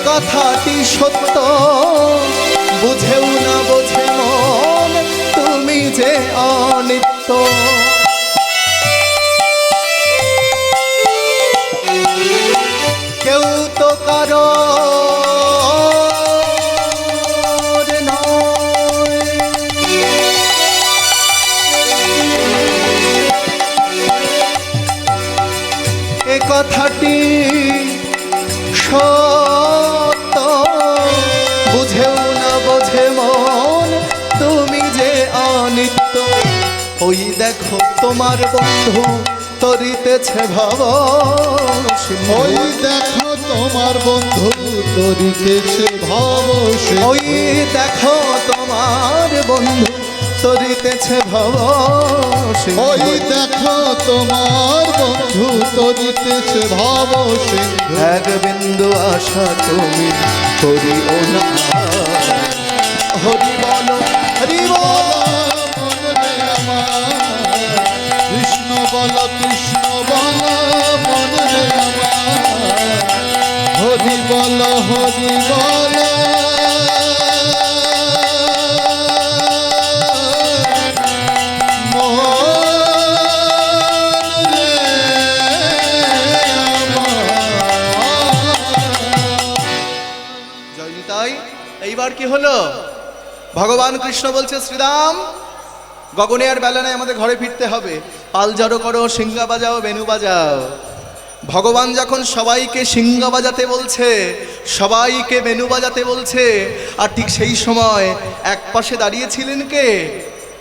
কথাটি সত্য, বুঝেও না বোঝে মন তুমি যে অনিত্য। কেউ তো কারো কথাটি সত্য, বুঝেও না বোঝে মন তুমি যে অনিত্য। ওই দেখো তোমার বন্ধু তরিতেছে ভব, ওই দেখো তোমার বন্ধু তরিতেছে ভব, ওই দেখো তোমার বন্ধু তরিতেছে ভব, ওই দেখো তোমার বন্ধু তরিতেছে ভব সিন্ধু। এক বিন্দু আশা তুমি করিও না, হরি বলো হরি বল মনে আমার, কৃষ্ণ বল কৃষ্ণ বল মনে আমার, হরি বল হরি বল। এইবার কি হলো? ভগবান কৃষ্ণ বলছে, শ্রীরাম গগনে আর বেলা নাই, আমাদের ঘরে ফিরতে হবে। পাল জড়ো করো, সিংহা বাজাও, বেনু বাজাও। ভগবান যখন সবাইকে সিংহা বাজাতে বলছে, সবাইকে বেনু বাজাতে বলছে, আর ঠিক সেই সময় এক পাশে দাঁড়িয়েছিলেন কে?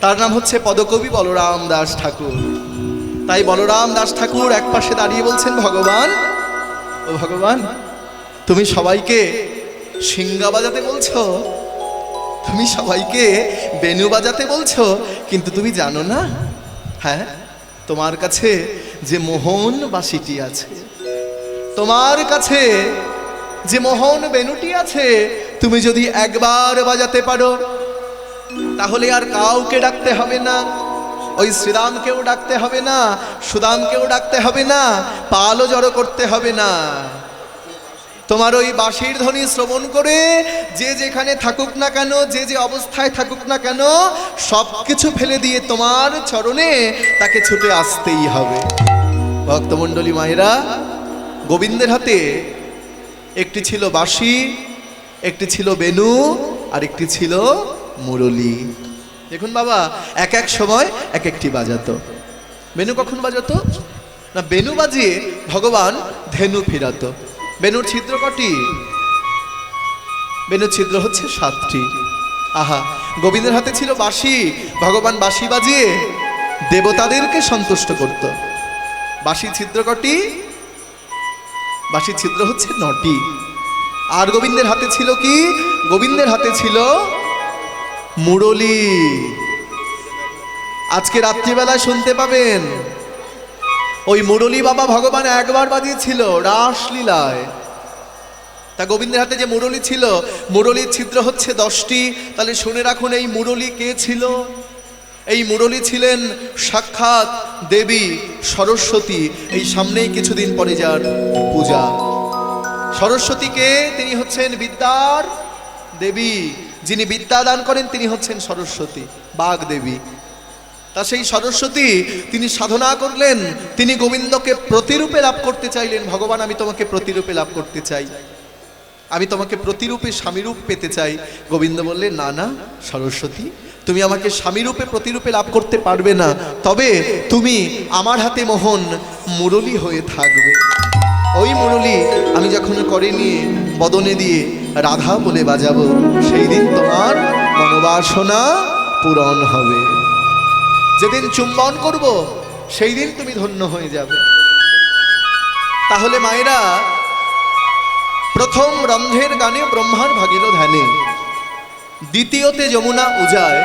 তার নাম হচ্ছে পদকবি বলরাম দাস ঠাকুর। তাই বলরাম দাস ঠাকুর এক পাশে দাঁড়িয়ে বলছেন, ভগবান ও ভগবান, তুমি সবাইকে সিংহা বাজাতে বলছো, তুমি সবাইকে বেনু বাজাতে বলছো, কিন্তু তুমি জানো না, হ্যাঁ তোমার কাছে যে মোহন বাঁশিটি আছে, তোমার কাছে যে মোহন বেনুটি আছে, তুমি যদি একবার বাজাতে পারো তাহলে আর কাউকে ডাকতে হবে না। ওই শ্রীরামকেও ডাকতে হবে না, সুদামকেও ডাকতে হবে না, পালও জড়ো করতে হবে না। তোমার ওই বাঁশির ধ্বনি শ্রবণ করে যে যেখানে থাকুক না কেন, যে যে অবস্থায় থাকুক না কেন, সব কিছু ফেলে দিয়ে তোমার চরণে তাকে ছুটে আসতেই হবে। ভক্তমণ্ডলী মায়েরা, গোবিন্দের হাতে একটি ছিল বাঁশি, একটি ছিল বেনু, আর একটি ছিল মুরলী। দেখুন বাবা, এক এক সময় এক একটি বাজাতো। বেনু কখন বাজাতো না? বেনু বাজিয়ে ভগবান ধেনু ফিরাতো। বেনুর ছিদ্র কটি? বেনুর ছিদ্র হচ্ছে 7টি। আহা, গোবিন্দের হাতে ছিল বাঁশি, ভগবান বাঁশি বাজিয়ে দেবতাদেরকে সন্তুষ্ট করত। বাঁশি ছিদ্র কটি? বাঁশির ছিদ্র হচ্ছে 9টি। আর গোবিন্দের হাতে ছিল কি? গোবিন্দের হাতে ছিল মুরলী। আজকে রাত্রিবেলায় শুনতে পাবেন, ওই মুরলী বাবা ভগবান একবার বাজিয়েছিল রাসলীলায়। তা গোবিন্দের হাতে যে মুরলী ছিল, মুরলীর ছিদ্র হচ্ছে 10টি। তাহলে শুনে রাখুন, এই মুরলী কে ছিল? এই মুরলী ছিলেন সাক্ষাৎ দেবী সরস্বতী। এই সামনেই কিছুদিন পরে যার পূজা। সরস্বতীকে, তিনি হচ্ছেন বিদ্যার দেবী। যিনি বিদ্যা দান করেন তিনি হচ্ছেন সরস্বতী, বাগ দেবী। তা সেই সরস্বতী তিনি সাধনা করলেন, তিনি গোবিন্দকে প্রতিরূপে লাভ করতে চাইলেন। ভগবান, আমি তোমাকে প্রতিরূপে লাভ করতে চাই, আমি তোমাকে প্রতিরূপে স্বামীরূপ পেতে চাই। গোবিন্দ বললেন, না না সরস্বতী, তুমি আমাকে স্বামীরূপে প্রতিরূপে লাভ করতে পারবে না, তবে তুমি আমার হাতে মোহন মুরলী হয়ে থাকবে। ওই মুরলী আমি যখন করে নিয়ে বদনে দিয়ে রাধা বলে বাজাবো, সেই দিন তোমার মনোবাসনা পূরণ হবে। যেদিন চুম্বন করব সেই দিন তুমি ধন্য হয়ে যাবে। তাহলে মায়েরা, প্রথম রন্ধ্রের গানে ব্রহ্মার ভাগিল ধ্যানে, দ্বিতীয়তে যমুনা উজায়,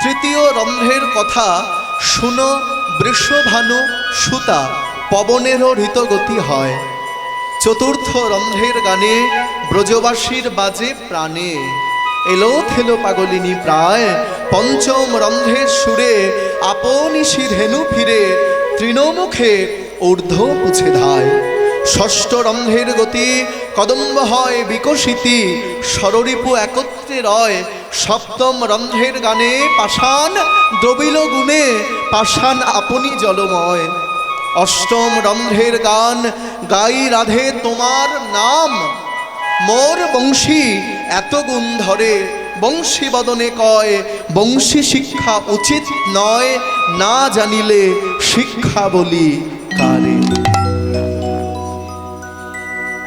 তৃতীয় রন্ধ্রের কথা শুনো বৃষভানু সুতা, পবনেরও হৃতগতি হয়, চতুর্থ রন্ধ্রের গানে ব্রজবাসীর বাজে প্রাণে, এলো থেলো পাগলিনী প্রায়, পঞ্চম রন্ধ্রের সুরে আপনি ধেনু ফিরে, তৃণমুখে ঊর্ধ্ব পুছে ধায়। ষষ্ঠ রন্ধ্রের গতি, কদম্ব হয় বিকশিতি, ষড়রিপু একত্রে রয়। সপ্তম রন্ধ্রের গানে পাষাণ দ্রবিল গুণে, পাষাণ আপনি জলময়। অষ্টম রন্ধ্রের গান, গাই রাধে তোমার নাম। মোর বংশী এত গুণ ধরে, বংশী বদনে কয়, বংশী শিক্ষা উচিত নয়, না জানিলে শিক্ষা বলি কারে।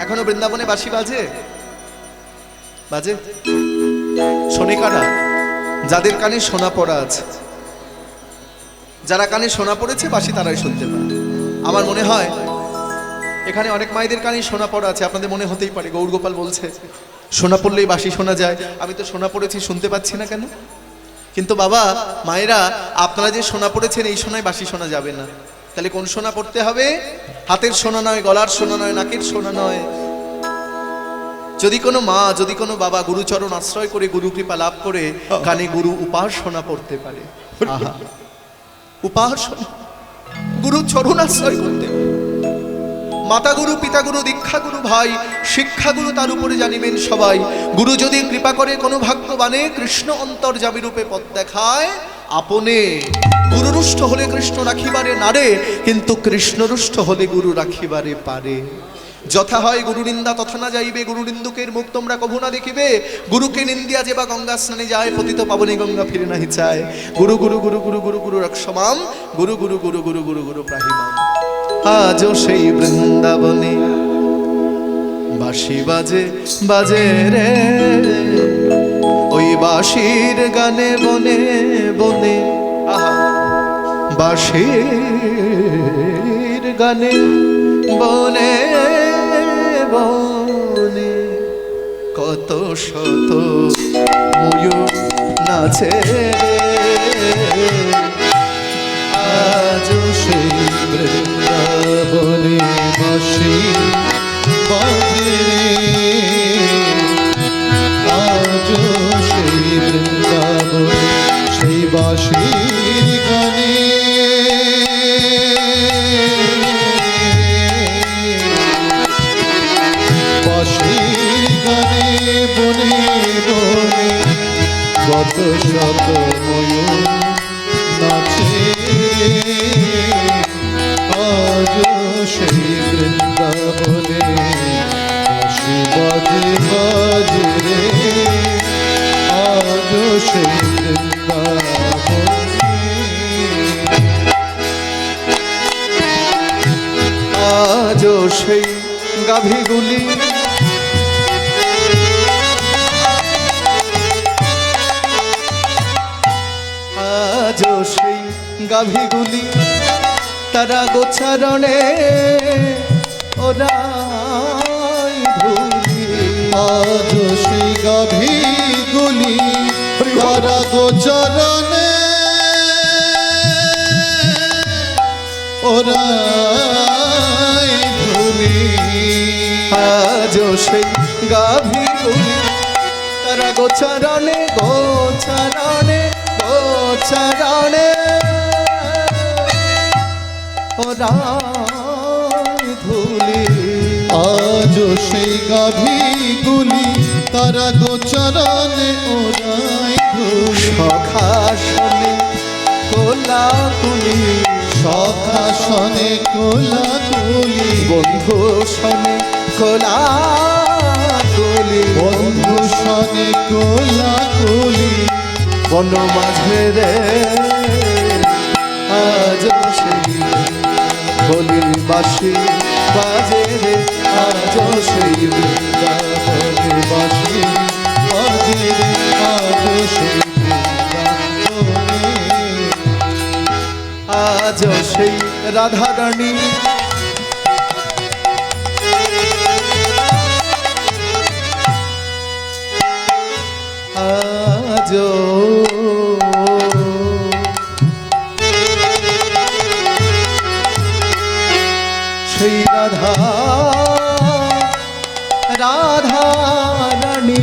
এখনো বৃন্দাবনে বাঁশি বাজে? বাজে? শোনে কারা? যাদের কানে শোনা পড়া আছে। যারা কানে শোনা পড়েছে বাঁশি তারাই শুনতে পায়। আমার মনে হয় এখানে অনেক মায়েদের কানে শোনা পড়া আছে। আপনাদের মনে হতেই পারে গৌরগোপাল বলছে শোনা পড়লেই বাঁশি শোনা যায়। আমি তো শোনা পড়েছি, শুনতে পাচ্ছি না কেন? কিন্তু বাবা মায়েরা, আপনারা যে শোনা পড়েছেন এই শোনায় বাঁশি শোনা যাবে না। তাহলে কোন শোনা পড়তে হবে? হাতের শোনা নয়, গলার শোনা নয়, নাকের শোনা নয়। যদি কোনো মা, যদি কোনো বাবা গুরুচরণ আশ্রয় করে, গুরু কৃপা লাভ করে কানে গুরু উপাসনা পড়তে পারে, আহা, উপাসনা, গুরু চরণ আশ্রয় করতে পারে। মাতা গুরু, পিতা গুরু, দীক্ষা গুরু, ভাই শিক্ষা গুরু, তার উপরে জানিবেন সবাই। গুরু যদি কৃপা করে কোনো ভাগ্যবানে, কৃষ্ণ অন্তর্যামী রূপে পথ দেখায় আপনে। গুরুরুষ্ট হলে কৃষ্ণ রাখিবারে নারে, কিন্তু কৃষ্ণরুষ্ট হলে গুরু রাখিবারে পারে। যথা হয় গুরু নিন্দা তথা না যাইবে, গুরু নিন্দুকের মুখ তোমরা কভু না দেখিবে। গুরুকে নিন্দিয়া যে বা গঙ্গা স্নানে যায়, পতিত পাবনে গঙ্গা ফিরে নাহি চায়। গুরু গুরু গুরু গুরু গুরু গুরু রক্ষমাম, গুরু গুরু গুরু গুরু গুরু গুরু প্রাহিমাম। আজও সেই বৃন্দাবনে বাঁশি বাজে বাজে রে, ওই বাঁশির গানে বনে বনে, আহা, বাঁশির গানে বনে বনে কত শত ময়ূর নাচে। আজও সেই বৃন্দাবনে বাঁশি বাজে রে, আজও সেই বৃন্দাবনে সেই বাঁশির গানে বাঁশির গানে বনে বনে কত শত ময়ূর নাচে। আজও সেই বৃন্দাবনে বাঁশি বাজে বাজে রে, আজও সেই বৃন্দাবনে। আজও সেই গাভীগুলি আজও সেই গাভীগুলি তারা গোচারণে ওরাই ধুলি। আজও সেই গাভীগুলি তারা গোচরণে ওরাই ধুলি। আজও সেই গাভীগুলি তারা গোচারণে গোচারণে গোচারণে ওরাই ধুলি। আজও সেই গাভীগুলি তারা গোচরণে ওরাই ধুলি। সখাসনে কোলাকুলি, সখাসনে কোলাকুলি, বন্ধু সনে কোলাকুলি, বন্ধু সনে কোলাকুলি, বন মাঝে রে আজও সেই বলির বাঁশি বাজে রে, আজও সেই বৃন্দাবনে বাঁশি বাজে রে, আজও সেই বৃন্দাবনে। আজও সেই রাধারানী আজও সেই রাধা রাধা রানী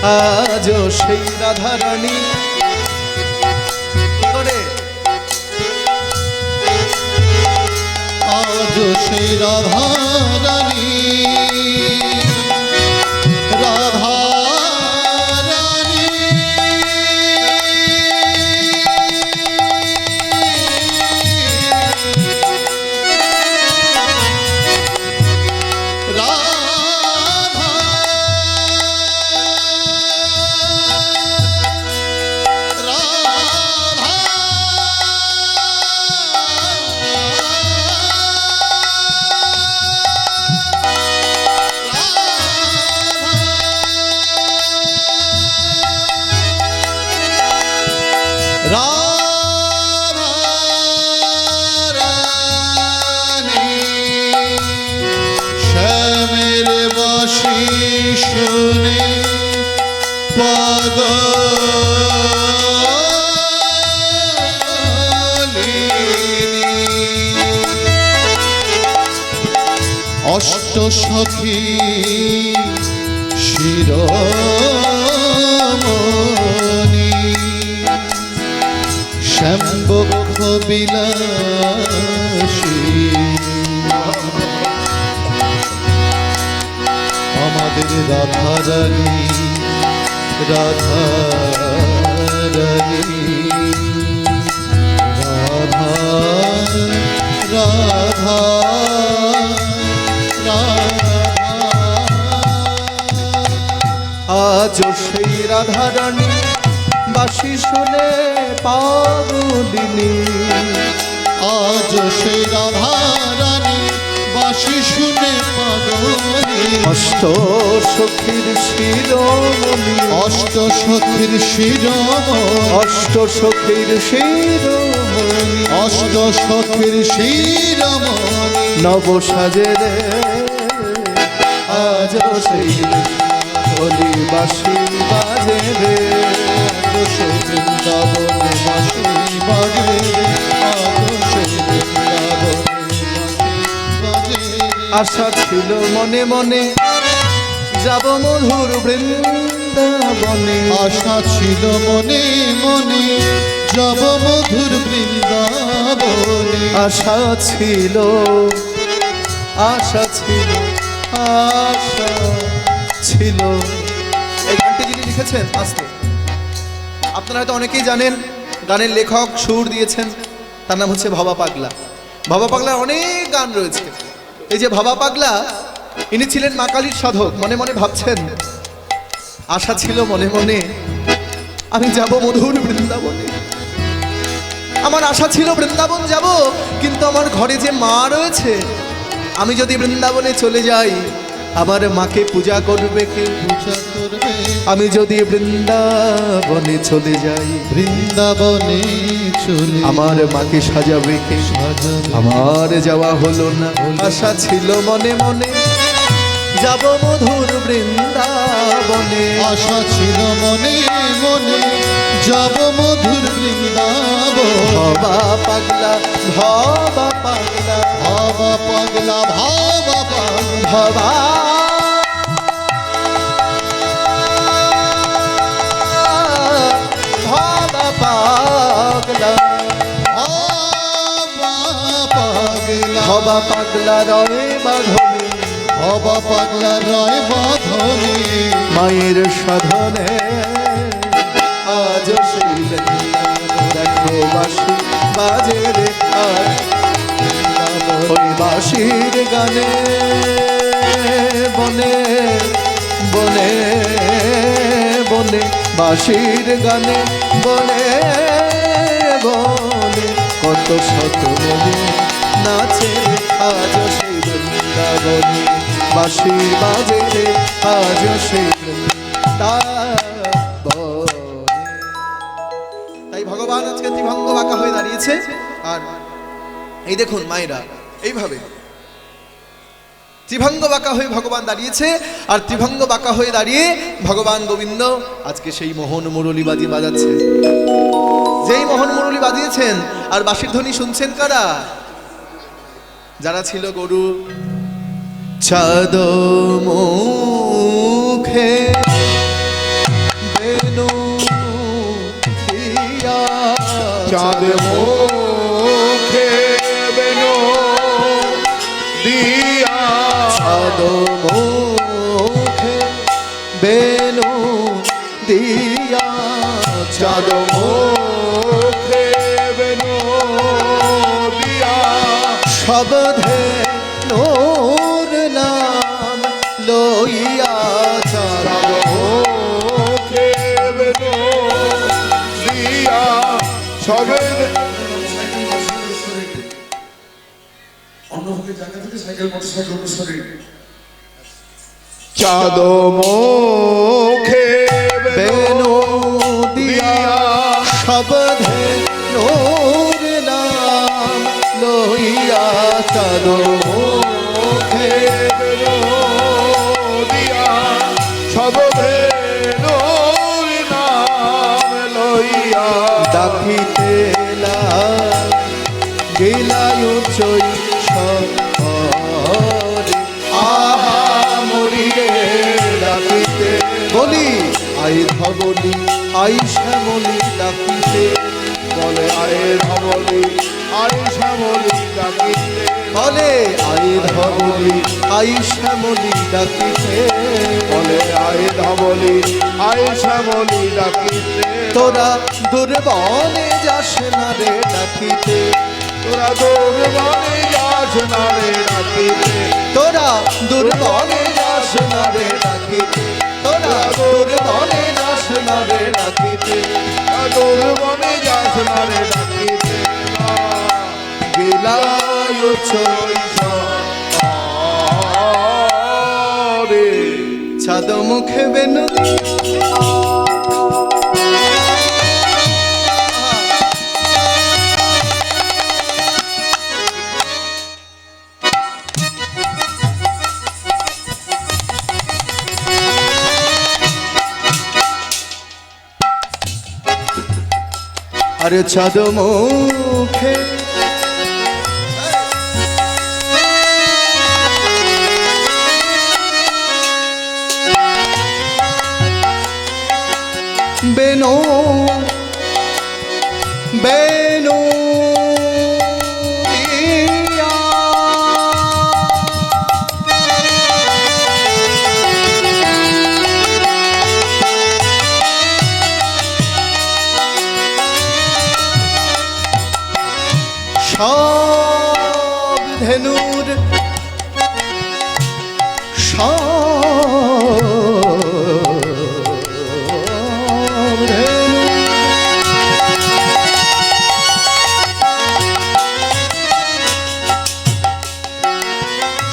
আজও সেই রাধারানী কি করে আজ সেই রাধারানী রাধারানী শ্যামের বাঁশি শুনে পাগলিনী অষ্ট সখী শিরোমণি শ্যামবক্ষ বিলাসী আমাদের রাধারানী রাধারানী রাধা রাধা আজও সেই রাধারানী বাঁশি শুনে পাগলিনী আজ সেই রাধারানী বাঁশি শুনে পাগলিনী অষ্ট সখীর শিরোমণি অষ্ট সখীর শিরোমণি অষ্ট সখীর শিরোমণি অষ্ট সখীর শিরোমণি নব সাজে রে আজও সেই বলি বাঁশি বাজে রে বৃন্দাবনে বাঁশি বাজে আশা ছিল মনে মনে যাব মধুর বৃন্দাবনে আশা ছিল মনে মনে যাব মধুর বৃন্দাবনে আশা ছিল আশা ছিল আশা ছিল এই গানটি যিনি লিখেছেন আস্তে আপনারা হয়তো অনেকেই জানেন গানের লেখক সুর দিয়েছেন তার নাম হচ্ছে ভবা পাগলা ভবা পাগলার অনেক গান রয়েছে এই যে ভবা পাগলা ইনি ছিলেন মা কালীর সাধক মনে মনে ভাবছেন আশা ছিল মনে মনে আমি যাব মধুর বৃন্দাবনে আমার আশা ছিল বৃন্দাবন যাব কিন্তু আমার ঘরে যে মা রয়েছে আমি যদি বৃন্দাবনে চলে যাই আমার মাকে পূজা করবে কে পূজা করবে আমি যদি বৃন্দাবনে চলে যাই বৃন্দাবনে চলে আমার মাকে সাজাবে কে সাজাবে আমার যাওয়া হলো না আশা ছিল মনে মনে যাব মধুর বৃন্দাবনে আশা ছিল মনে মনে যাব মধুর বৃন্দাবন ভবা পাগলা ভবা পাগলা ভাবা পাগলা ভাবা পাগলা ভবা ভবা পাগলা ভাবা পাগলা ভবা পাগলা রয়ে বাঁধনে ভাবা পাগলা রয় বাঁধনে মায়ের সাধনে আজ সেই দেখো বাঁশি বাজে রে ওই বাঁশির গানে বনে বনে বনে বাঁশির গানে বনে বনে কত শত মনে নাচে আজ সেই বৃন্দাবনে বাঁশি বাজে রে আজ সেই বৃন্দাবনে। তাই ভগবান আজকে ত্রিভঙ্গ বাঁকা হয়ে দাঁড়িয়েছে আর এই দেখুন মায়েরা এইভাবে ত্রিভঙ্গ বাঁকা হয়ে ভগবান দাঁড়িয়েছে আর ত্রিভঙ্গ বাঁকা হয়ে দাঁড়িয়ে ভগবান গোবিন্দ আজকে সেই মোহন মুরলী বাজাচ্ছে যেই মোহন মুরলী বাজিয়েছেন আর বাঁশির ধ্বনি শুনছেন কারা যারা ছিল গরু চাঁদ মুখে চাঁদ মুখে বেনো দিয়া চাঁদ মুখে বেনু দিয়া চাঁদ মুখে বেনো দিয়া সব ধেনুর নাম লইয়া চাঁদ মুখে বেনো দিয়া সবে অন্যভাবে জায়গা থেকে সাইকেল মোটরসাইকেল অনুসারে চাঁদ মুখে বেনু দিয়া সব ধেনুর নাম লইয়া চাঁদ মুখে দিয়া সব ভেনুর নাম লইয়া ডাকিতে গেলায়ু চৈ আহা মরিরে ডাকিতে বলি আই ধবলি আই শ্যামলি ডাকিতে বলে আয়ে ধবলি আয়ে শ্যামলি ডাকিতে বলে আই ধবলি আই শ্যামলি ডাকিতে বলে আয়ে ধবলি আয়ে শ্যামলি ডাকিতে তোরা দুর্বনে যাস না রে ডাকিতে তোরা দুর্বনে যাস না রে ডাকিতে তোরা দুর্বনে যাস না রে ডাকিতে তোরা দুর্বনে যাস না রে ডাকিতে দুর্বনে যাস না রে ডাকিতে গেলায়ু চৈ রে চাঁদ মুখে বেনু আরে চাঁদ মুখে বেনু বেনু দিয়া সব ধেনুর সব ধেনু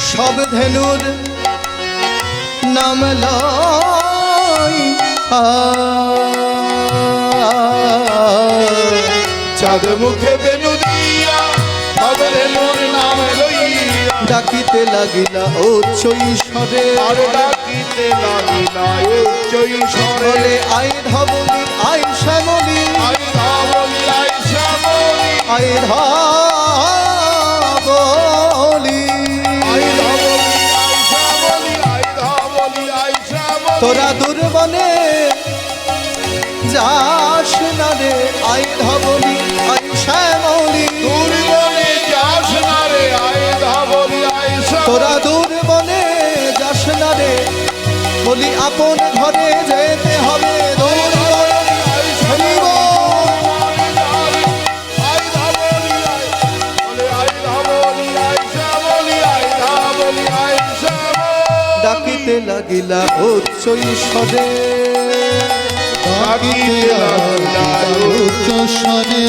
সব ধেনুর নাম লই চাঁদ মুখে বেনু দিয়া সব রেণুর নাম লইয়া ডাকিতে লাগিলা ও চৈশ্বরে আর ডাকিতে লাগিলা উচ্চই স্বরে বলে আই ধবলি আই শ্যামলি আই ধবলি আই শ্যামলি আই ধবলি আই ধবলি আই শ্যামলি আই ধবলি আই শ্যামলি তোরা দুর্বনে যাস না রে আই ধবলি আই শ্যামলি দুর্বনে যাস না রে আই ধবলি আই শ্যামলি তোরা দুর্বনে যাস না রে বলি আপন ঘরে যেতে হবে দুর্বনে আই হরিব আই ধবলি আই বলে আই ধবলি আই শ্যামলি আই ধবলি আই শ্যামলি ডাকিতে লাগিলা উচ্চ ঈশ্বরে ডাকিতে লাগিলা উচ্চ স্বরে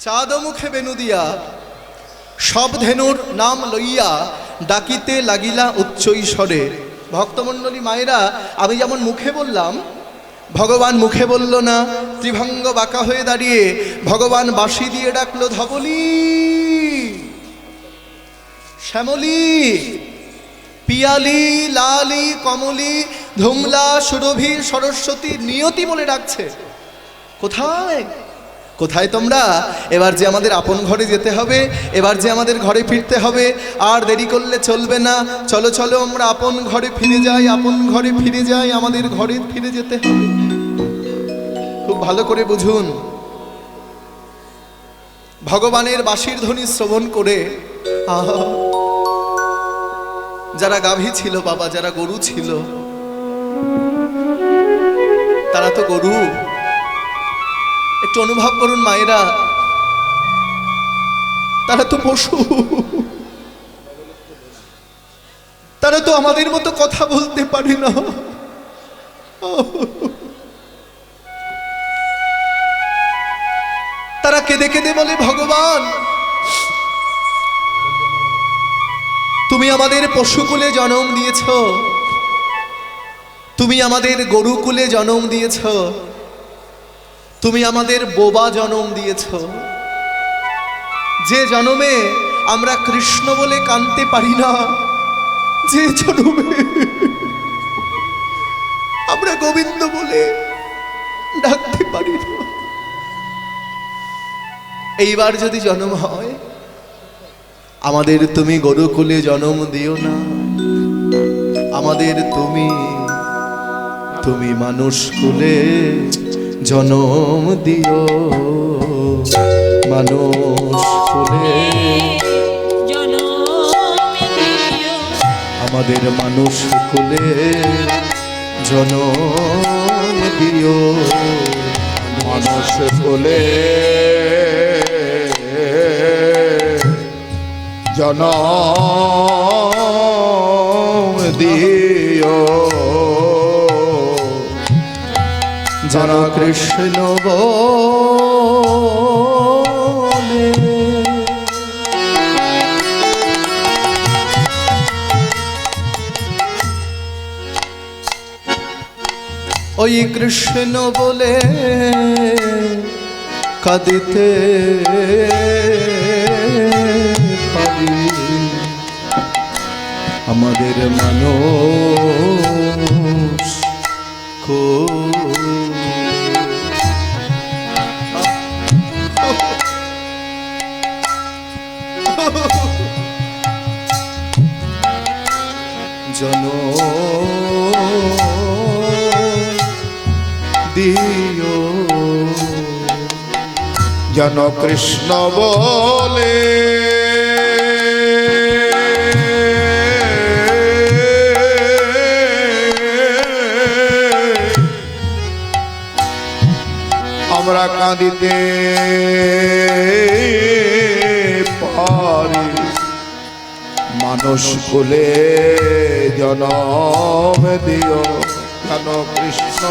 চাঁদ মুখে বেনু দিয়া সব ধেনুর নাম লইয়া ডাকিতে লাগিলা উচ্চ ঈশ্বরে। ভক্তমণ্ডলী মায়েরা, আমি যেমন মুখে বললাম, ভগবান মুখে বলল না, ত্রিভঙ্গ বাঁকা হয়ে দাঁড়িয়ে ভগবান বাঁশি দিয়ে ডাকলো ধবলি, শ্যামলী, পিয়ালি, লালি, কমলি, ধুমলা, সুরভি, সরস্বতী, নিয়তি বলে ডাকছে। কোথায় কোথায় তোমরা? এবার যে আমাদের আপন ঘরে যেতে হবে, এবার যে আমাদের ঘরে ফিরতে হবে, আর দেরি করলে চলবে না। চলো চলো আমরা আপন ঘরে ফিরে যাই, আপন ঘরে ফিরে যাই, আমাদের ঘরে ফিরে যেতে হবে। খুব ভালো করে বুঝুন, ভগবানের বাঁশির ধ্বনি শ্রবণ করে আহা, যারা গাভী ছিল বাবা, যারা গরু ছিল, তারা তো গরু। একটু অনুভব করুন মায়েরা, তারা তো পশু, তারা তো আমাদের মতো কথা বলতে পারে না। তারা কেঁদে কেঁদে বলে, ভগবান তুমি আমাদের পশুকুলে জন্ম দিয়েছ, তুমি আমাদের গরুকুলে জন্ম দিয়েছ, তুমি আমাদের বোবা জন্ম দিয়েছ। যে জন্মে আমরা কৃষ্ণ বলে কাঁদতে পারি না, যে জন্মে আমরা গোবিন্দ বলে ডাকতে পারি না, এইবার যদি জন্ম হয়, আমাদের তুমি গরুকুলে জন্ম দিও না, আমাদের তুমি মানুষ কুলে জন্ম দিও, মানুষ কুলে আমাদের মানুষ কুলে জন্ম দিও, মানুষ কোলে জনম দিও, যারা কৃষ্ণ বলে। ওই কৃষ্ণ বলে কাঁদিতে পারি, আমাদের মানুষ জন দিও, জন কৃষ্ণ বলে আমরা কাঁদিতে পারি, মানুষ কুলে জনম দিও, জন কৃষ্ণ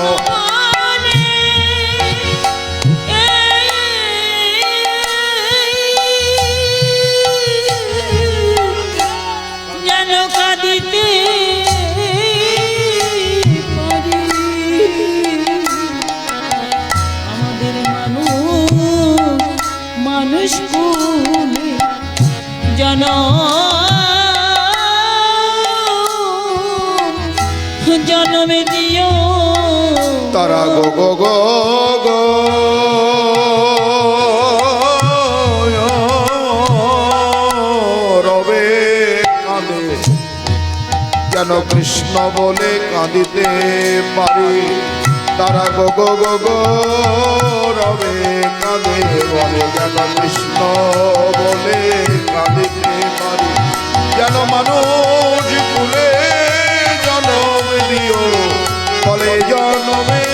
জন্ম দিও, তারা গো গো গো গো রবে কাঁদে, যেন কৃষ্ণ বলে কাঁদিতে পারি, তারা গো গো গো গো রবে কাঁদে বলে, যেন কৃষ্ণ বলে কাঁদিতে পারি, যেন মানুষ কুলে জনম দিও, ফলে জন্মে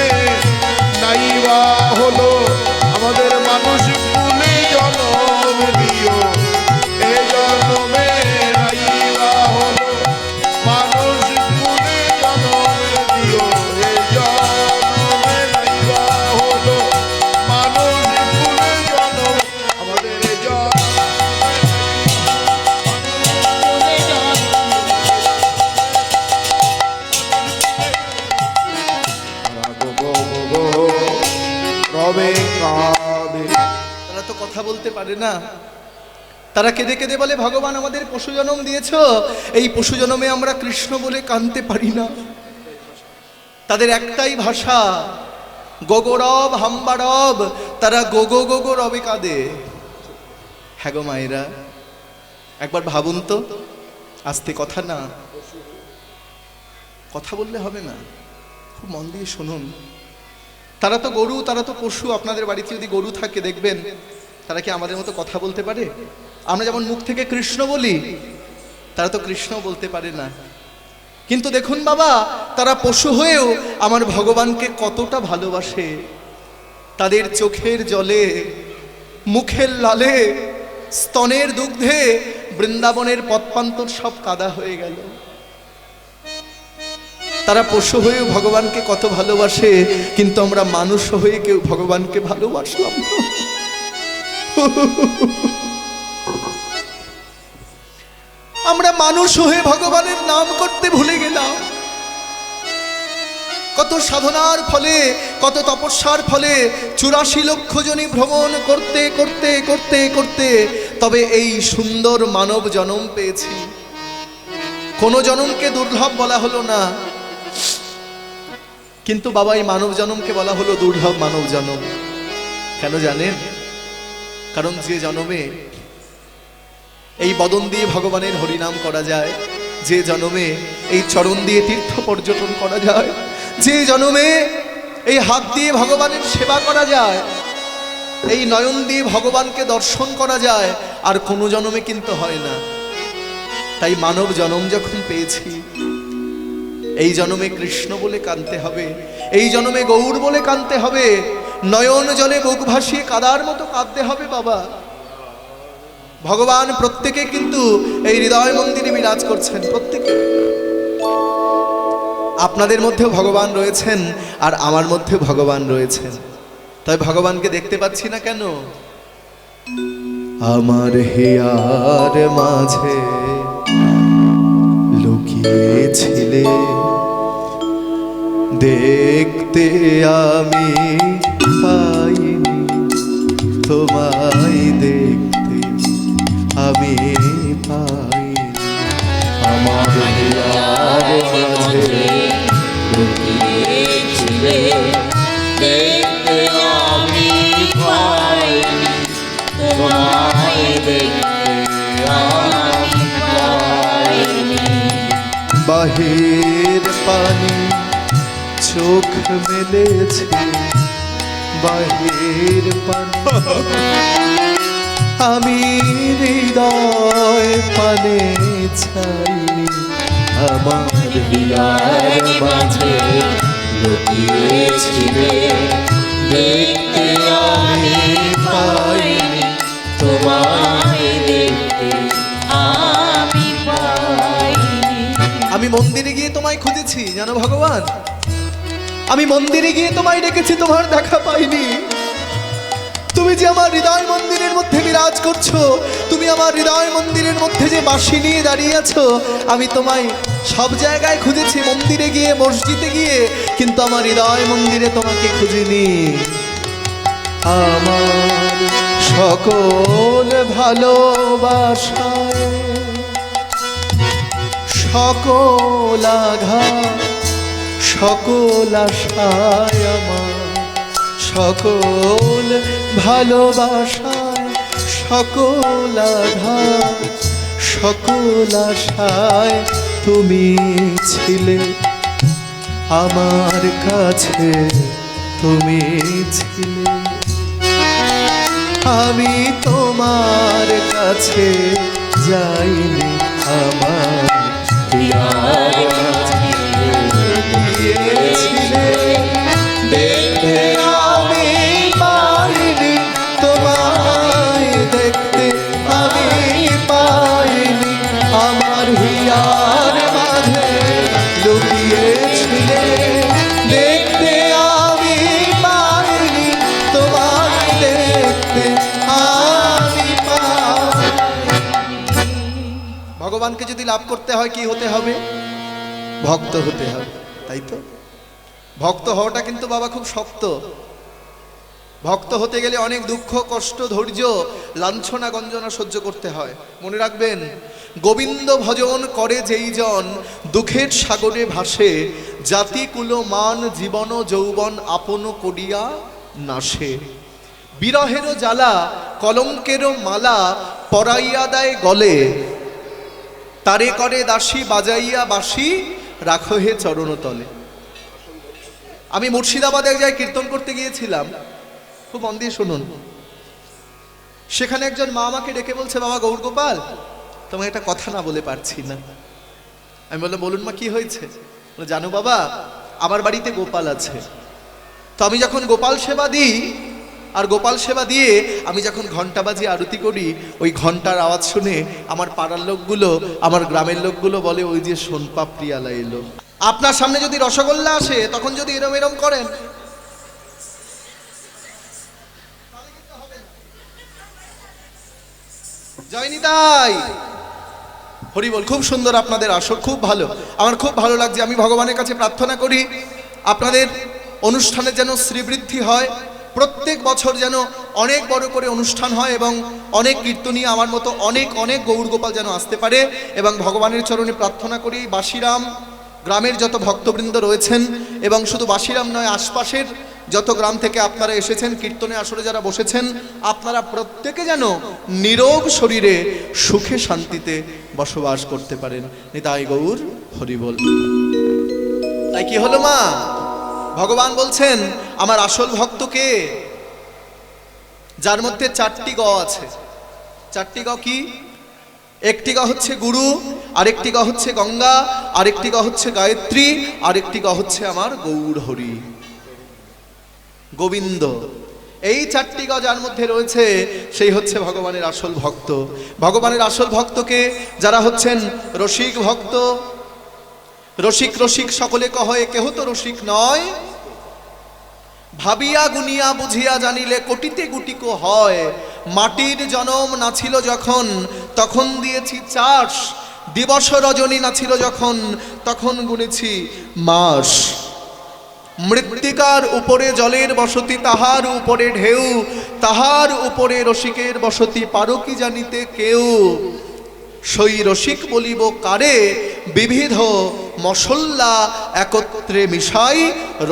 নাইবা হলো, আমাদের মানুষ কুলে জনম দিও, এ জন্মে নাইবা হলো, মানুষ কুলে জনম দিও, এ জন্মে নাইবা হলো, মানুষ কুলে জনম, আমাদের রবে কাঁদে। তারা তো কথা বলতে পারে না, তারা কেঁদে কেঁদে বলে, ভগবান আমাদের পশু জন্ম দিয়েছ, এই পশু জন্মে আমরা কৃষ্ণ বলে কাঁদতে পারি না। তাদের একটাই ভাষা, গোগরব হাম্বারব, তারা গোগো গোগো রবে কাঁদে। হ্যাঁ গো মায়েরা, একবার ভাবুন তো, আস্তে কথা না, কথা বললে হবে না, খুব মন দিয়ে শুনুন। তারা তো গরু, তারা তো পশু। আপনাদের বাড়িতে যদি গরু থাকে দেখবেন তারা কি আমাদের মতো কথা বলতে পারে? আমরা যেমন মুখ থেকে কৃষ্ণ বলি, তারা তো কৃষ্ণ বলতে পারে না। কিন্তু দেখুন বাবা, তারা পশু হয়েও আমার ভগবানকে কতটা ভালোবাসে। তাদের চোখের জলে, মুখের লালে, স্তনের দুগ্ধে বৃন্দাবনের পথপ্রান্তর সব কাদা হয়ে গেল। তারা পশু হয়েও ভগবানকে কত ভালোবাসে, কিন্তু আমরা মানুষ হয়ে কেউ ভগবানকে ভালোবাসলাম না। আমরা মানুষ হয়ে ভগবানের নাম করতে ভুলে গেলাম। কত সাধনার ফলে, কত তপস্যার ফলে 84 লক্ষ জনি ভ্রমণ করতে করতে করতে করতে তবে এই সুন্দর মানব জন্ম পেয়েছি। কোনো জন্মকে দুর্লভ বলা হলো না, কিন্তু বাবা এই মানব জন্মকে বলা হলো দুর্লভ মানব জন্ম। কেন জানেন? কারণ যে জন্মে এই বদন দিয়ে ভগবানের হরিনাম করা যায়, যে জন্মে এই চরণ দিয়ে তীর্থ পর্যটন করা যায়, যে জন্মে এই হাত দিয়ে ভগবানের সেবা করা যায়, এই নয়ন দিয়ে ভগবানকে দর্শন করা যায়, আর কোনো জন্মে কিন্তু হয় না। তাই মানব জন্ম যখন পেয়েছি, এই জন্মে কৃষ্ণ বলে কাঁদতে হবে, এই জন্মে গৌর বলে কাঁদতে হবে, নয়ন জলে বুক ভাসিয়ে কাদার মতো কাঁদতে হবে বাবা। ভগবান প্রত্যেকে কিন্তু এই হৃদয় মন্দিরে বিরাজ করছেন, প্রত্যেকে। আপনাদের মধ্যেও ভগবান রয়েছেন, আর আমার মধ্যে ভগবান রয়েছেন। তাই ভগবানকে দেখতে পাচ্ছি না কেন? আমার হিয়ার মাঝে লুকিয়েছিলে, দেখতে আমি পাইনি, তোমায় দেখতে আমি পাইনি। আমার হিয়ার মাঝে লুকিয়েছিলে, দেখতে আমি পাইনি, তোমায় দেখতে আমি পাইনি। বাহির পানি চোখ মেলেছে, বাহির পানি আমি হৃদয় পানে চাইনি। আমার হিয়ার মাঝে লুকিয়েছিলে, দেখতে আমি পাইনি, তোমায় দেখতে আমি পাইনি। আমি মন্দিরে গিয়ে তোমায় খুঁজেছি, জানো ভগবান, আমি মন্দিরে গিয়ে তোমায় ডেকেছি, তোমার দেখা পাইনি। তুমি যে আমার হৃদয় মন্দিরের মধ্যে বিরাজ করছো, তুমি আমার হৃদয় মন্দিরের মধ্যে যে বাঁশি নিয়ে দাঁড়িয়ে আছো, আমি তোমায় সব জায়গায় খুঁজেছি, মন্দিরে গিয়ে, মসজিদে গিয়ে, কিন্তু আমার হৃদয় মন্দিরে তোমাকে খুঁজিনি। আমার সকল ভালোবাসায়, সকল আঘাত, সকল আশায়, আমার সকল ভালোবাসায়, সকল আঘাত, সকল আশায় তুমি ছিলে। আমার কাছে তুমি ছিলে, আমি তোমার কাছে যাইনি। আমার হিয়ার মাঝে লুকিয়েছিলে, দেখতে আমি পাইনি, তোমায় দেখতে আমি পাইনি। আমার হিয়ার মাঝে লুকিয়েছিলে, দেখতে আমি পাইনি, তোমায় দেখতে আমি পাইনি। ভগবানকে যদি লাভ করতে হয় কি হতে হবে? ভক্ত হতে হবে, তাই তো? ভক্ত হওয়াটা কিন্তু বাবা খুব শক্ত। ভক্ত হতে গেলে অনেক দুঃখ, কষ্ট, ধৈর্য, লাঞ্ছনা, গঞ্জনা সহ্য করতে হয়। মনে রাখবেন, গোবিন্দ ভজন করে যেই জন দুঃখের সাগরে ভাসে, জাতি কুল মান জীবন যৌবন আপন করিয়া নাশে। বিরহেরও জ্বালা কলঙ্কেরও মালা পরাইয়া দেয় গলে, তারে করে দাসী বাজাইয়া বাসি রাখো হে চরণতলে। আমি মুর্শিদাবাদে এক জায়গায় কীর্তন করতে গিয়েছিলাম, খুব মন দিয়ে শুনুন। সেখানে একজন মা আমাকে ডেকে বলছে, বাবা গৌরগোপাল, তোমায় একটা কথা না বলে পারছি না। আমি বললাম, বলুন মা, কি হয়েছে? বলে, জানো বাবা, আমার বাড়িতে গোপাল আছে। তো আমি যখন গোপাল সেবা দিই, আর গোপাল সেবা দিয়ে আমি যখন ঘন্টা বাজিয়ে আরতি করি, ওই ঘন্টার আওয়াজ শুনে আমার পাড়ার লোকগুলো, আমার গ্রামের লোকগুলো বলে, ওই যে সোনপাপড়িয়ালা এলো। আপনার সামনে যদি রসগোল্লা আসে, তখন যদি এরম এরম করেন, জয়নি তাই হরি বল। খুব সুন্দর আপনাদের আসর, খুব ভালো, আমার খুব ভালো লাগছে। আমি ভগবানের কাছে প্রার্থনা করি আপনাদের অনুষ্ঠানে যেন শ্রীবৃদ্ধি হয়, প্রত্যেক বছর যেন অনেক বড় করে অনুষ্ঠান হয় এবং অনেক কীর্তনী আমার মতো অনেক অনেক গৌরগোপাল যেন আসতে পারে। এবং ভগবানের চরণে প্রার্থনা করি বাসিরাম গ্রামের যত ভক্তবৃন্দ রয়েছেন, এবং শুধু বাসিরাম নয়, আশপাশের যত গ্রাম থেকে আপনারা এসেছেন, কীর্তনে আসরে যারা বসেছেন, আপনারা প্রত্যেকে যেন নিরোগ শরীরে সুখে শান্তিতে বসবাস করতে পারেন। নিতাই গৌর হরি বল। তাই কি হলো মা? ভগবান বলছেন, আমার আসল ভক্তকে, যার মধ্যে 4টি গ আছে। 4টি গ কি? একটি গ হচ্ছে গুরু, আরেকটি গ হচ্ছে গঙ্গা, আরেকটি গ হচ্ছে গায়ত্রী, আরেকটি গ হচ্ছে আমার গৌর হরি গোবিন্দ। এই 4টি গ যার মধ্যে রয়েছে, সেই হচ্ছে ভগবানের আসল ভক্ত। ভগবানের আসল ভক্তকে যারা হচ্ছেন রসিক ভক্ত, রসিক রসিক সকলে কহে, কেহ তো রসিক নয়, ভাবিয়া গুনিয়া বুঝিয়া জানিলে কোটিতে গুটিকো হয়। মাটির জনম নাছিল যখন, তখন দিয়েছি চাষ, দিবস রজনী নাছিল যখন, তখন গুনেছি মাস। মৃত্তিকার উপরে জলের বসতি, তাহার উপরে ঢেউ, তাহার উপরে রসিকের বসতি, পারো কি জানিতে কেউ। সই রসিক বলিব কারে, বিবিধ মশল্লা একত্রে মিশাই,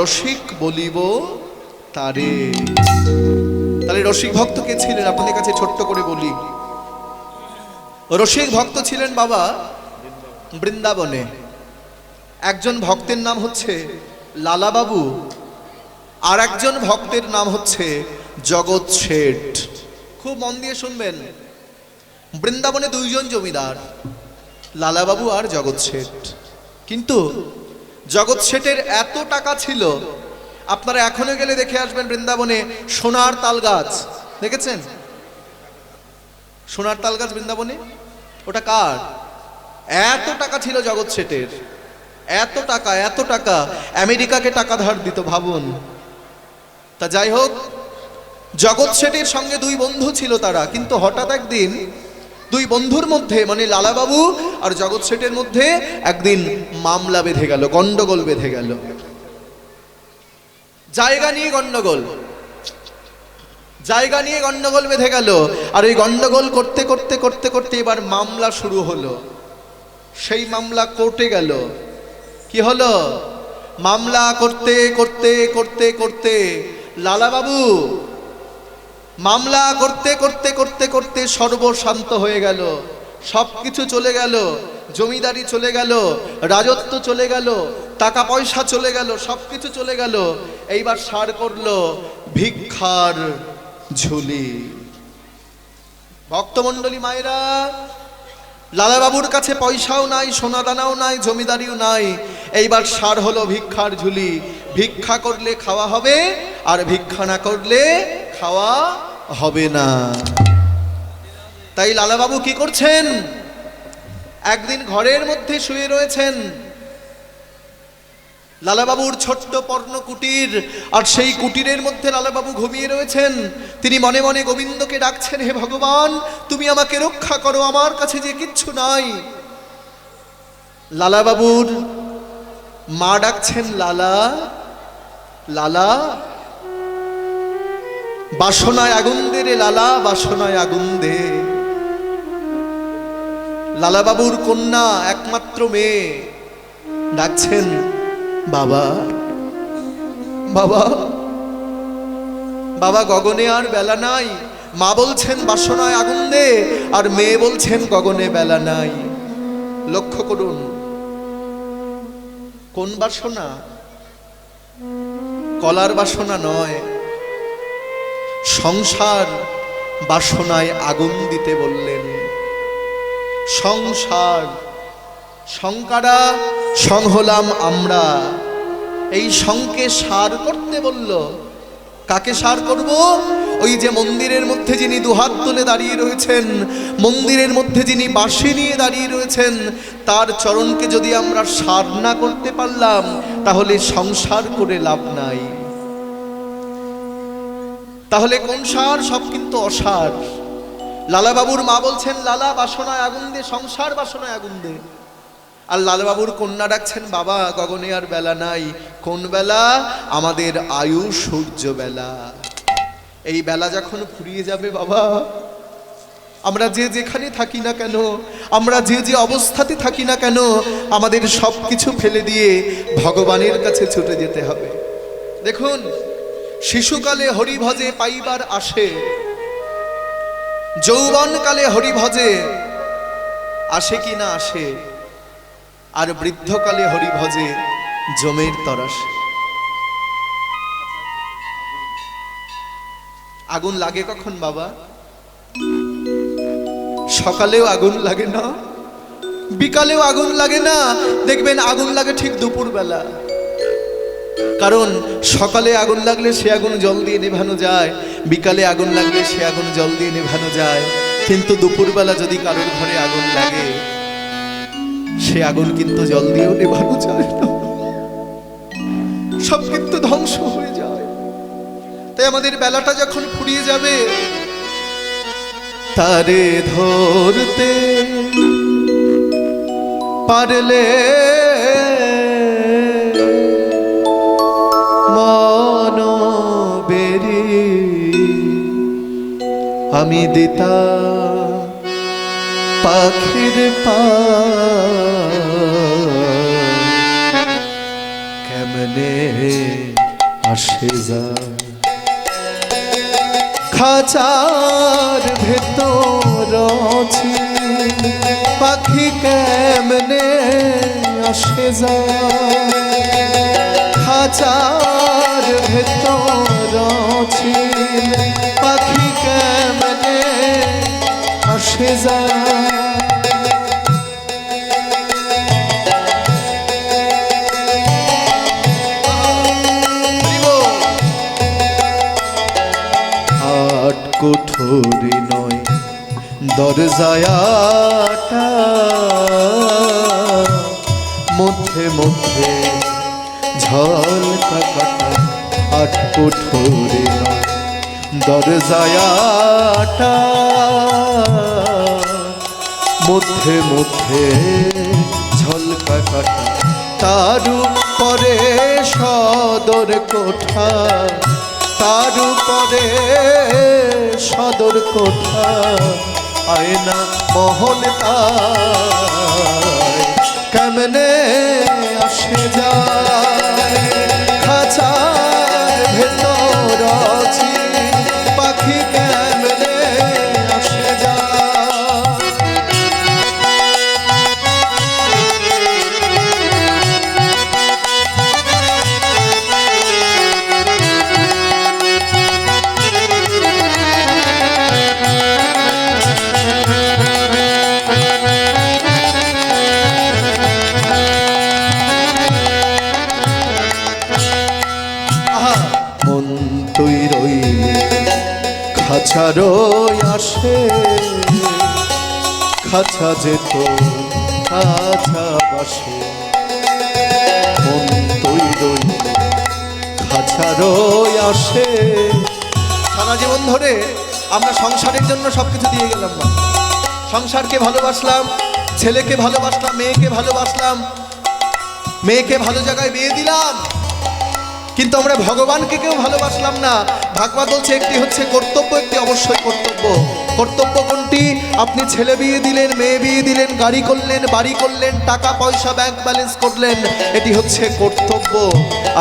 রসিক বলিব তারে। তাহলে রসিক ভক্ত কে ছিলেন আপনাদের কাছে ছোট্ট করে বলি। রসিক ভক্ত ছিলেন বাবা বৃন্দাবনে। একজন ভক্তের নাম হচ্ছে লালাবাবু, আর একজন ভক্তের নাম হচ্ছে জগৎ শেঠ। খুব মন দিয়ে শুনবেন। বৃন্দাবনে 2 জন জমিদার, লালাবাবু আর জগৎ শেঠ। কিন্তু জগৎ শেঠের এত টাকা ছিল, আপনারা এখনো গেলে দেখে আসবেন বৃন্দাবনে সোনার তাল গাছ দেখেছেন? সোনার তাল গাছ বৃন্দাবনে, ওটা কার? এত টাকা ছিল জগৎ শেঠের, এত টাকা, এত টাকা, আমেরিকাকে টাকা ধার দিত, ভাবুন। তা যাই হোক, জগৎ শেঠের সঙ্গে 2 বন্ধু ছিল তারা। কিন্তু হঠাৎ একদিন 2 বন্ধুর মধ্যে, মানে লালাবাবু আর জগৎ শেঠের মধ্যে একদিন মামলা বেঁধে গেল, গন্ডগোল বেঁধে গেল। জায়গা নিয়ে গন্ডগোল, জায়গা নিয়ে গন্ডগোল বেঁধে গেল। আর এই গন্ডগোল করতে করতে করতে করতে এবার মামলা শুরু হলো। সেই মামলা কোর্টে গেল। কি হলো? মামলা করতে করতে করতে করতে লালাবাবু মামলা করতে করতে করতে করতে সর্বশান্ত হয়ে গেল। সবকিছু চলে গেল, জমিদারি চলে গেল, রাজত্ব চলে গেল, টাকা পয়সা চলে গেল, সবকিছু চলে গেল। এইবার সার করলো ভিক্ষার ঝুলি। ভক্তমণ্ডলী মায়েরা, লালাবাবুর কাছে পয়সাও নাই, সোনা দানাও নাই, জমিদারিও নাই। এইবার সার হলো ভিক্ষার ঝুলি। ভিক্ষা করলে খাওয়া হবে, আর ভিক্ষা না করলে খাওয়া হবে না। তাই লালাবাবু কি করছেন? একদিন ঘরের মধ্যে শুয়ে রয়েছেন। লালাবাবুর ছোট্ট পর্ণ কুটির, আর সেই কুটিরের মধ্যে লালাবাবু ঘুমিয়ে রয়েছেন। তিনি মনে মনে গোবিন্দকে ডাকছেন, হে ভগবান, তুমি আমাকে রক্ষা করো, আমার কাছে যে কিচ্ছু নাই। লালাবাবুর মা ডাকছেন, লালা লালা, বাসনায় আগুন দে রে লালা, বাসনায় আগুন দে। লালাবাবুর কন্যা, একমাত্র মেয়ে, ডাকছেন, বাবা বাবা বাবা, গগনে আর বেলা নাই। মা বলছেন বাসনায় আগুন দে, আর মেয়ে বলছেন গগনে বেলা নাই। লক্ষ্য করুন কোন বাসনা? কলার বাসনা নয়, সংসার বাসনায় আগুন দিতে বললেন। সংসার, শঙ্কারা সং হলাম আমরা, এই শঙ্কে সার করতে বলল। কাকে সার করব? ওই যে মন্দিরের মধ্যে যিনি দুহাত তুলে দাঁড়িয়ে রয়েছেন, মন্দিরের মধ্যে যিনি বাঁশি নিয়ে দাঁড়িয়ে রয়েছেন, তার চরণকে যদি আমরা সার না করতে পারলাম, তাহলে সংসার করে লাভ নাই। তাহলে কোন সার? সব কিন্তু অসার। লালা বাবুর মা বলছেন, লালা বাসনায় আগুন দে, সংসার বাসনায় আগুন দে। আর লালবাবুর কন্যা ডাকছেন, বাবা গগনে আর বেলা নাই। কোন বেলা? আমাদের আয়ু সূর্য বেলা। এই বেলা যখন ফুরিয়ে যাবে বাবা, আমরা যে যেখানে থাকি না কেন, আমরা যে যে অবস্থাতে থাকি না কেন, আমাদের সব কিছু ফেলে দিয়ে ভগবানের কাছে ছুটে যেতে হবে। দেখুন, শিশুকালে হরিভজে পাইবার আসে, যৌবনকালে হরিভজে আসে কি না আসে, আর বৃদ্ধকালে হরিভজে জমের তরাসে। আগুন লাগে কখন বাবা? সকালেও আগুন লাগে না, বিকালেও আগুন লাগে না, দেখবেন আগুন লাগে ঠিক দুপুর বেলা। কারণ সকালে আগুন লাগলে সে আগুন জল দিয়ে নেভানো যায়, বিকালে আগুন লাগলে সে আগুন জল দিয়ে নেভানো যায়। কিন্তু দুপুরবেলা যদি কারোর ঘরে আগুন লাগে, সে আগুন কিন্তু জল দিয়েও নেভানো যায় না, সব কিন্তু ধ্বংস হয়ে যায়। তাই আমাদের বেলাটা যখন ফুরিয়ে যাবে, তারে ধরতে পারলে মন বেরি আমি দিতা পাখির পা কেমনে আসে যায় খাঁচার ভেতর আছি, পাখি কেমনে আসে যায় খাঁচার ভেতর আছি, পাখি কেমনে আসে যায়। কোঠরি নয় দরজায়াটা, মধ্যে মধ্যে ঝলকা কাটা। আট কোঠরি নয় দরজায়াটা, মধ্যে মধ্যে ঝলকা কাটা। তার উপরে সদর কোঠা, তার উপরে সদর কোঠা, আয়না মহল তাই কেমনে আসে যায় খাঁচার ভেতর আছি, পাখি কেমনে আসে যায়। খাঁচারো আসে, খাঁচা যেত খাঁচা বাসে, মন তৈরই খাঁচারো আসে। সারা জীবন ধরে আমরা সংসারের জন্য সবকিছু দিয়ে গেলাম না, সংসারকে ভালোবাসলাম, ছেলেকে ভালোবাসলাম, মেয়েকে ভালোবাসলাম, মেয়েকে ভালো জায়গায় বিয়ে দিলাম, কিন্তু আমরা ভগবানকে কেউ ভালোবাসলাম না। ভাগবত বলছে একটি হচ্ছে কর্তব্য, একটি অবশ্যই কর্তব্য। কর্তব্য কোনটি? আপনি ছেলে বিয়ে দিলেন, মেয়ে বিয়ে দিলেন, গাড়ি করলেন, বাড়ি করলেন, টাকা পয়সা ব্যাংক ব্যালেন্স করলেন, এটি হচ্ছে কর্তব্য।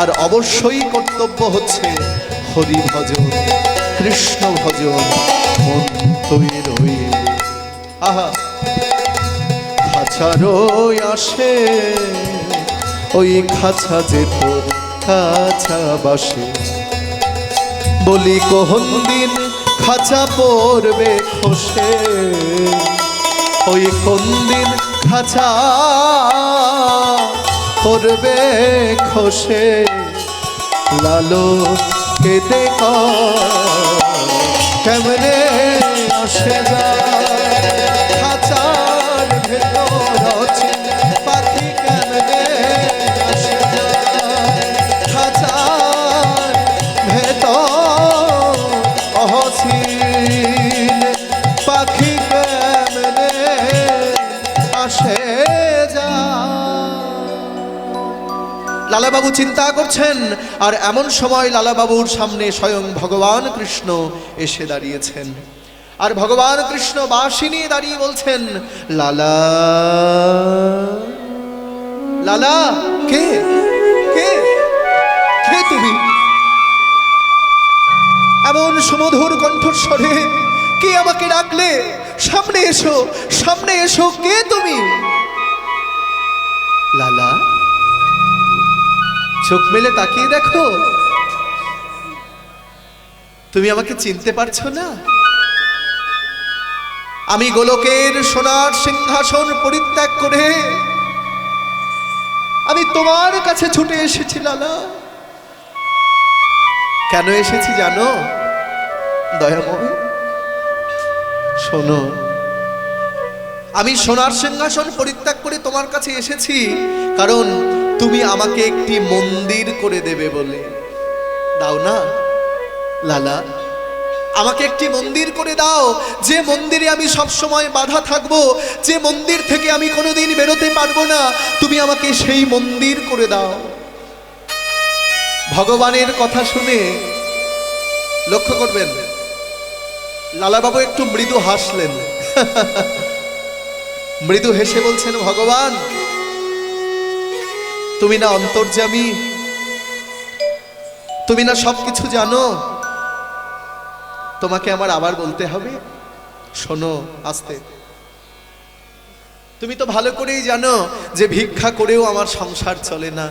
আর অবশ্যই কর্তব্য হচ্ছে হরি ভজন, কৃষ্ণ ভজন, মন তৈরই। আহা, খাঁচারই আসে ওই খাঁচা যে তোর খাঁচা বাসে, বলি কোন দিন খাঁচা পড়বে খসে, ওই কোন দিন খাঁচা পড়বে খসে, লালো কেঁদে কেমনে আসে যায়, খাঁচার ভেতর আছে পাখি কেমনে আসে যায়, খাঁচার ভেতর অহসীন পাখি কেমনে আসে যায়। লালাবাবু চিন্তা করছেন, আর এমন সময় লালাবাবুর সামনে স্বয়ং ভগবান কৃষ্ণ এসে দাঁড়িয়েছেন। আর ভগবান কৃষ্ণ বাঁশি নিয়ে দাঁড়িয়ে বলছেন, লালা লালা, কে কে কে তুমি? এমন সুমধুর কণ্ঠস্বরে কে আমাকে ডাকলে? সামনে এসো, সামনে এসো, কে তুমি? লালা, চোখ মেলে তাকিয়ে দেখো, তুমি আমাকে চিনতে পারছো না? আমি গোলকের সোনার সিংহাসন পরিত্যাগ করে আমি তোমার কাছে ছুটে এসেছি লালা। কেন এসেছি জানো দয়াময়? শোনো, আমি সোনার সিংহাসন পরিত্যাগ করে তোমার কাছে এসেছি কারণ তুমি আমাকে একটি মন্দির করে দেবে বলে। দাও না লালা, আমাকে একটি মন্দির করে দাও, যে মন্দিরে আমি সব সময় বাধা থাকবো, যে মন্দির থেকে আমি কোনোদিন বেরোতে পারবো না, তুমি আমাকে সেই মন্দির করে দাও। ভগবানের কথা শুনে লক্ষ্য করবেন, লালাবাবু একটু মৃদু হাসলেন। মৃদু হেসে বলছেন, ভগবান তুমি না অন্তর্যামী, তুমি না সবকিছু জানো, তোমাকে আমার আবার বলতে হবে? শোনো আস্তে, তুমি তো ভালো করেই জানো যে ভিক্ষা করেও আমার সংসার চলে না,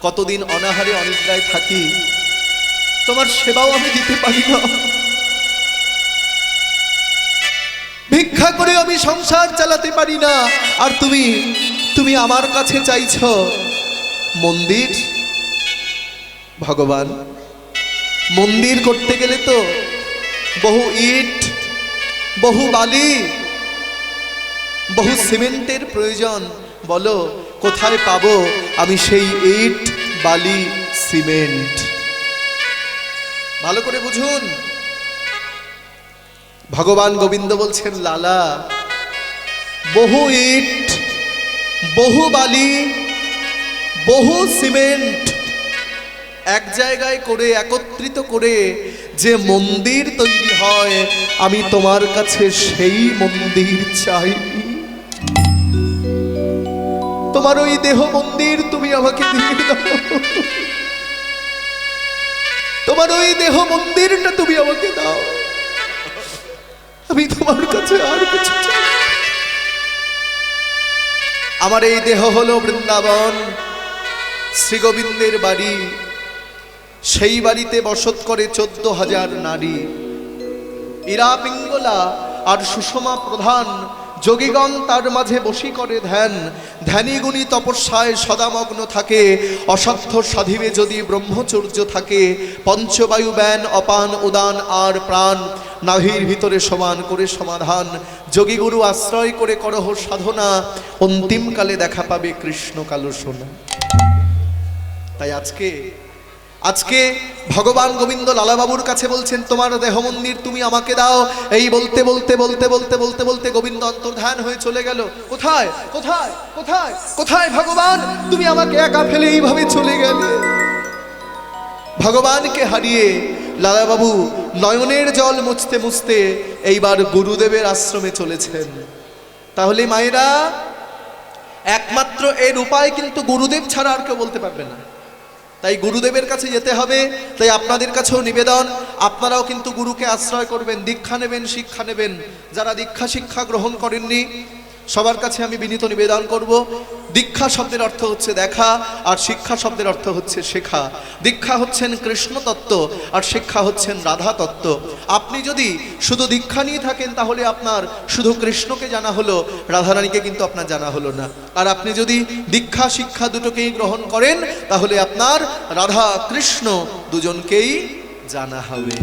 কতদিন অনাহারে অনিদ্রায় থাকি, তোমার সেবাও আমি দিতে পারি না, ভিক্ষা করে আমি সংসার চালাতে পারি না, আর তুমি আমার কাছে চাইছো মন্দির। ভগবান, মন্দির করতে গেলে তো বহু ইট, বহু বালি, বহু সিমেন্টের প্রয়োজন। বলো কোথায় পাবো আমি সেই ইট, বালি, সিমেন্ট? ভালো করে বুঝুন, ভগবান গোবিন্দ বলছেন, লালা বহু ইট, বহু বালি, বহু সিমেন্ট এক জায়গায় করে একত্রিত করে যে মন্দির তৈরি হয়, আমি তোমার কাছে সেই মন্দির চাই। তোমার ওই দেহ মন্দির তুমি আমাকে দিয়ে দাও, তোমার ওই দেহ মন্দিরটা তুমি আমাকে দাও, আমি তোমার কাছে আর কিছু চাই। আমার এই দেহ হলো বৃন্দাবন, শ্রী গোবিন্দের বাড়ি, সেই বাড়িতে বসত করে 14,000 নারী, ইরা পিঙ্গলা আর সুষমা প্রধান যোগীগণ তার মাঝে বসি করে ধ্যান, ধ্যানী গুণী তপস্যায় সদামগ্ন থাকে, অসাধ্য সাধিবে যদি ব্রহ্মচর্য থাকে, পঞ্চবায়ু ব্যান অপান উদান আর প্রাণ, নাভির ভিতরে সমান করে সমাধান, যোগীগুরু আশ্রয় করে করহ সাধনা, অন্তিমকালে দেখা পাবে কৃষ্ণ কালো সোনা। তাই আজকে ভগবান গোবিন্দ লালাবাবুর কাছে বলছেন, তোমার দেহ মন্দির তুমি আমাকে দাও। এই বলতে বলতে বলতে বলতে বলতে বলতে গোবিন্দ অন্তর্ধান হয়ে চলে গেল। কোথায় কোথায় কোথায় কোথায় ভগবান, তুমি আমাকে একা ফেলে এইভাবে চলে গেলে? ভগবানকে হারিয়ে লালাবাবু নয়নের জল মুছতে মুছতে এইবার গুরুদেবের আশ্রমে চলেছেন। তাহলে মায়েরা, একমাত্র এর উপায় কিন্তু গুরুদেব ছাড়া আর কেউ বলতে পারবে না। তাই গুরুদেবের কাছে যেতে হবে। তাই আপনাদের কাছেও নিবেদন, আপনারাও কিন্তু গুরুকে আশ্রয় করবেন, দীক্ষা নেবেন, শিক্ষা নেবেন। যারা দীক্ষা শিক্ষা গ্রহণ করেননি সবার কাছে আমি বিনীত নিবেদন করব, দীক্ষা শব্দের অর্থ হচ্ছে দেখা, আর শিক্ষা শব্দের অর্থ হচ্ছে শেখা। দীক্ষা হচ্ছেন কৃষ্ণ তত্ত্ব, আর শিক্ষা হচ্ছেন রাধা তত্ত্ব। আপনি যদি শুধু দীক্ষা নিয়ে থাকেন তাহলে আপনার শুধু কৃষ্ণকে জানা হলো, রাধারানীকে কিন্তু আপনার জানা হলো না। আর আপনি যদি দীক্ষা শিক্ষা দুটোকেই গ্রহণ করেন তাহলে আপনার রাধা কৃষ্ণ দুজনকেই জানা হবে।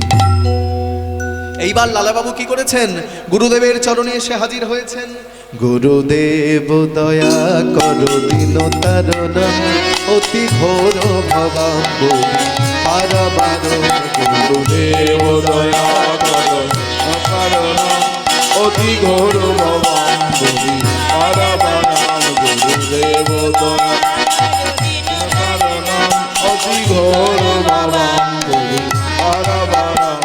এইবার লালাবাবু কি করেছেন? গুরুদেবের চরণে এসে হাজির হয়েছেন। গুরুদেব দয়া করো দিন তারণ, অতি ঘোর ভবাম্বু পারাবার। গুরুদেব দয়া করো অকারণ, অতি ঘোর ভবাম্বুধি পারাবারাম। গুরুদেব দয়া অকারণ, অতি ঘোর ভবাম্বুধি পারাবারাম।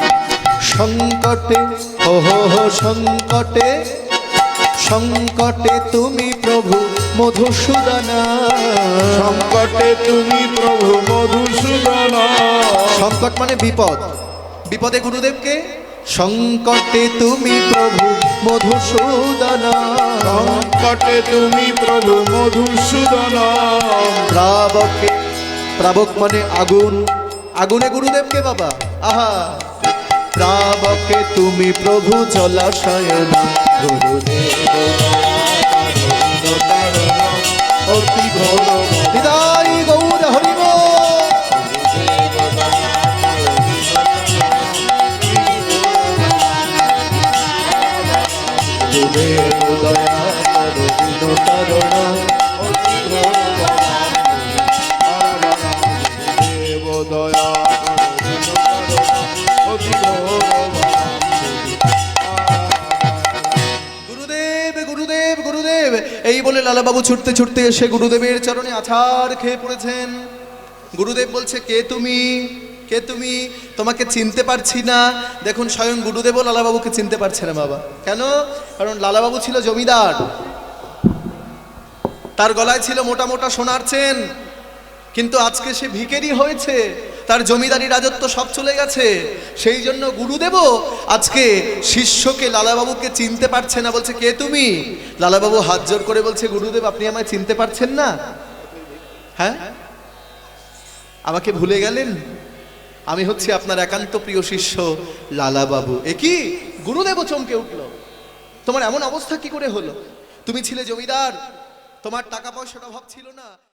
সংকটে হো হো হো সংকটে, সংকটে তুমি প্রভু মধুসূদনা। সংকটে তুমি প্রভু মধুসূদন। সংকট মানে বিপদ, বিপদে গুরুদেবকে। সংকটে তুমি প্রভু মধুসূদনা। সংকটে তুমি প্রভু মধুসূদন। প্রাবকে, প্রাবক মানে আগুন, আগুনে গুরুদেবকে বাবা। আহা, প্রাবকে তুমি প্রভু জলাশয়না। গুরুদেব অতি ঘোর হৃদয় গৌর হরিব। গুরুদেব দয়া করো দিন তারণ, অতি ঘোর দেব দয়া অতি ঘোর। গুরুদেব গুরুদেব গুরুদেব এই বলে লালাবাবু ছুটতে ছুটতে এসে গুরুদেবের চরণে আছাড় খেয়ে পড়েছেন। গুরুদেব বলছে, কে তুমি? কে তুমি? তোমাকে চিনতে পারছি না। দেখুন, স্বয়ং গুরুদেবও লালাবাবুকে চিনতে পারছে না বাবা। কেন? কারণ লালাবাবু ছিল জমিদার, তার গলায় ছিল মোটা মোটা সোনার চেন। কিন্তু আজকে সে ভিখারি হয়েছে, তার জমিদারি রাজত্ব সব চলে গেছে। সেই জন্য গুরুদেবও আজকে শিষ্যকে, লালাবাবুকে চিনতে পারছে না। বলছে, কে তুমি? লালাবাবু হাত জোর করে বলছে, গুরুদেব আপনি আমায় চিনতে পারছেন না? হ্যাঁ, আমাকে ভুলে গেলেন? আমি হচ্ছি আপনার একান্ত প্রিয় শিষ্য লালাবাবু। এ কি? গুরুদেবও চমকে উঠল। তোমার এমন অবস্থা কি করে হলো? তুমি ছিলে জমিদার, তোমার টাকা পয়সার অভাব ছিল না।